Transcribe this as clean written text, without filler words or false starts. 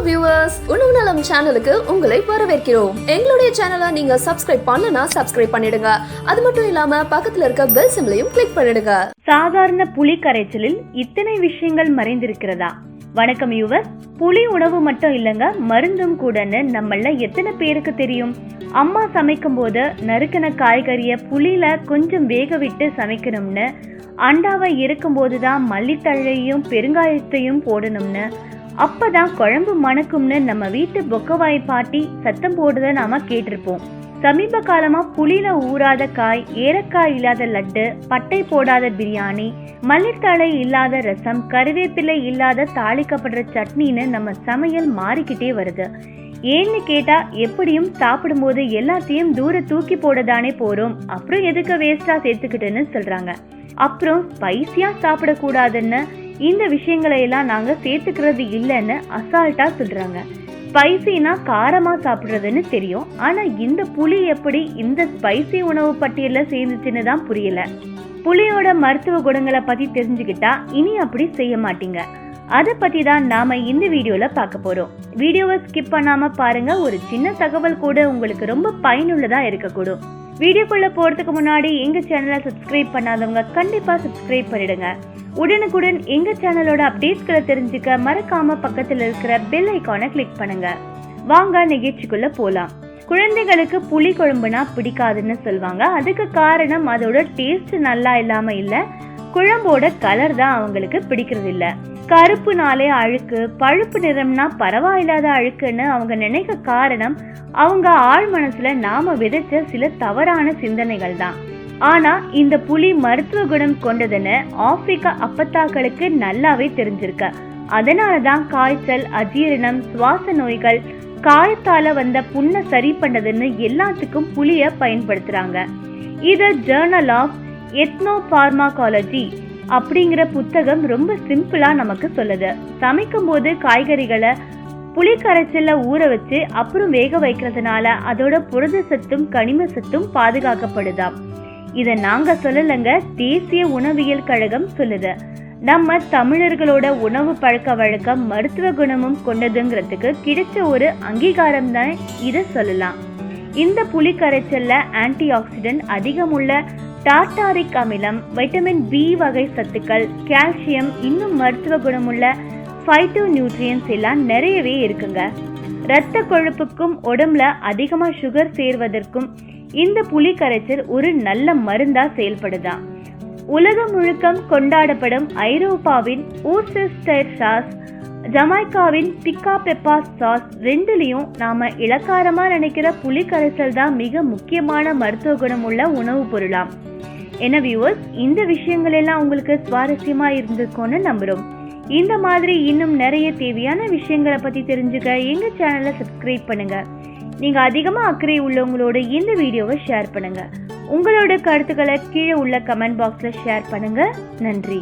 viewers, உணவு நலம் சேனலுக்கு உங்களை வரவேற்கிறோம். எங்களுடைய சேனலை நீங்க சப்ஸ்கிரைப் பண்ணலனா சப்ஸ்கிரைப் பண்ணிடுங்க. அது மட்டும் இல்லாம பக்கத்துல இருக்க பெல் சிம்பலையும் கிளிக் பண்ணிடுங்க. சாதாரண புளி கரைச்சலில் இத்தனை விஷயங்கள் மறைந்திருக்கிறதா? வணக்கம் வியூவர்ஸ். புளி உணவு மட்டும் இல்லங்க, மருந்தும் கூடன்னு நம்மள எத்தனை பேருக்கு தெரியும்? அம்மா சமைக்கும் போது நறுக்கின காய்கறிய புளியில கொஞ்சம் வேக விட்டு சமைக்கணும்னு, அண்டாவை இருக்கும் போதுதான் மல்லித்தழையும் பெருங்காயத்தையும் போடணும்னு, அப்பதான் குழம்பு மணக்கும்னு நம்ம வீட்டு பொக்கவாய் பாட்டி சத்தம் போடுறத நாம கேட்டிருப்போம். சமீப காலமா புளியில ஊறாத காய், ஏலக்காய் இல்லாத லட்டு, பட்டை போடாத பிரியாணி, மல்லித்தழை இல்லாத ரசம், கருவேப்பிலை இல்லாத தாளிக்கப்படுற சட்னின்னு நம்ம சமையல் மாறிக்கிட்டே வருது. ஏன்னு கேட்டா, எப்படியும் சாப்பிடும்போது எல்லாத்தையும் தூர தூக்கி போடதானே போறோம், அப்புறம் எதுக்கு வேஸ்டா சேர்த்துக்கிட்டுன்னு சொல்றாங்க. அப்புறம் ஸ்பைசியா சாப்பிடக்கூடாதுன்னு இந்த விஷயங்களை எல்லாம் நாங்க சேர்த்துக்கிறது இல்லைன்னு அசால்ட்டா சொல்றாங்க. ஸ்பைசினா காரமா சாப்பிடுறதுன்னு தெரியும், ஆனா இந்த புளி எப்படி இந்த ஸ்பைசி உணவு பட்டியல சேர்ந்துச்சுன்னு தான் புரியல. புளியோட மருத்துவ குணங்களை பத்தி தெரிஞ்சுக்கிட்டா இனி அப்படி செய்ய மாட்டீங்க. அதை பத்தி தான் நாம இந்த வீடியோல பார்க்க போறோம். வீடியோவை ஸ்கிப் பண்ணாம பாருங்க. ஒரு சின்ன தகவல் கூட உங்களுக்கு ரொம்ப பயனுள்ளதா இருக்கக்கூடும். வீடியோக்குள்ள போறதுக்கு முன்னாடி எங்க சேனலை சப்ஸ்கிரைப் பண்ணாதவங்க கண்டிப்பா சப்ஸ்கிரைப் பண்ணிடுங்க. உடனுக்குடன் எங்க சேனலோட அப்டேட்ஸ்களை தெரிஞ்சுக்க மறக்காம பக்கத்துல இருக்கிற பெல் ஐகானை கிளிக் பண்ணுங்க. வாங்க நிகழ்ச்சிக்குள்ள போலாம். குழந்தைகளுக்கு புளி குழம்புனா பிடிக்காதுன்னு சொல்லுவாங்க. அதுக்கு காரணம் அதோட டேஸ்ட் நல்லா இல்லாம இல்ல, குழம்போட கலர் தான் அவங்களுக்கு பிடிக்கிறது இல்ல. கருப்பு நாளே அழுக்கு, பழுப்பு நிறம்னா பரவாயில்லாத அழுக்குன்னு அவங்க நினைக்க காரணம் அவங்க ஆழ் மனசுல நாம விதைச்ச சில தவறான சிந்தனைகள் தான். ஆனா இந்த புளி மருத்துவ குணம் கொண்டதுன்னு ஆப்பிரிக்கா அப்பத்தாக்களுக்கு நல்லாவே தெரிஞ்சிருக்கு. அதனாலதான் காய்ச்சல், அஜீரணம், சுவாச நோய்கள், காயத்தால வந்த புண்ணை சரி பண்ணதுன்னு எல்லாத்துக்கும் புளிய பயன்படுத்துறாங்க. இத ஜர்னல் ஆஃப் எத்னோ பார்மாகாலஜி அப்படிங்கிற புத்தகம் ரொம்ப சிம்பிளா நமக்கு சொல்லுது. சமைக்கும் போது காய்கறிகளை புளி கரைச்சல்ல ஊற வச்சு அப்புறம் வேக வைக்கிறதுனால அதோட புரத சத்தும் கனிம சத்தும் பாதுகாக்கப்படுதாம். இத நாங்க சொல்லலங்க, தேசிய உணவியல் கழகம் சொல்லுது. நம்ம தமிழர்களோட உணவு பழக்க வழக்கம் மருத்துவ குணமும் கொண்டதுங்கிறதுக்கு கிடைச்ச ஒரு அங்கீகாரம் தான் இத சொல்லலாம். இந்த புளி கரைச்சல்ல ஆன்டி ஆக்சிடென்ட் அதிகம் உள்ள டார்டாரிக் அமிலம், வைட்டமின் பி வகை சத்துக்கள், கால்சியம், இன்னும் மருத்துவ குணமுள்ள ஃபைட்டோ நியூட்ரியன்ஸ் எல்லாம் நிறையவே இருக்குங்க. இரத்த கொழுப்புக்கும் உடம்புல அதிகமா சுகர் சேர்வதற்கும் இந்த புளி கரைச்சல் ஒரு நல்ல மருந்தா செயல்படுதா. உலகம் முழுக்கம் கொண்டாடப்படும் ஐரோப்பாவின் ஊர்செஸ்டர் சாஸ், ஜமைக்காவின் பிக்கா பெப்பா சாஸ், ரெண்டுலயும் நாம இளக்காரமா நினைக்கிற புளி கரைச்சல் தான் மிக முக்கியமான மருத்துவ குணம் உள்ள உணவு பொருளாம். என்ன வியூவர்ஸ், இந்த விஷயங்கள் எல்லாம் உங்களுக்கு சுவாரஸ்யமா இருந்திருக்கும்னு நம்புறோம். இந்த மாதிரி இன்னும் நிறைய தேவையான விஷயங்களை பத்தி தெரிஞ்சுக்க எங்க சேனலை சப்ஸ்கிரைப் பண்ணுங்க. நீங்க அதிகமா அக்கறை உள்ளவங்களோட இந்த வீடியோவை ஷேர் பண்ணுங்க. உங்களோட கருத்துக்களை கீழே உள்ள கமெண்ட் பாக்ஸ்ல ஷேர் பண்ணுங்க. நன்றி.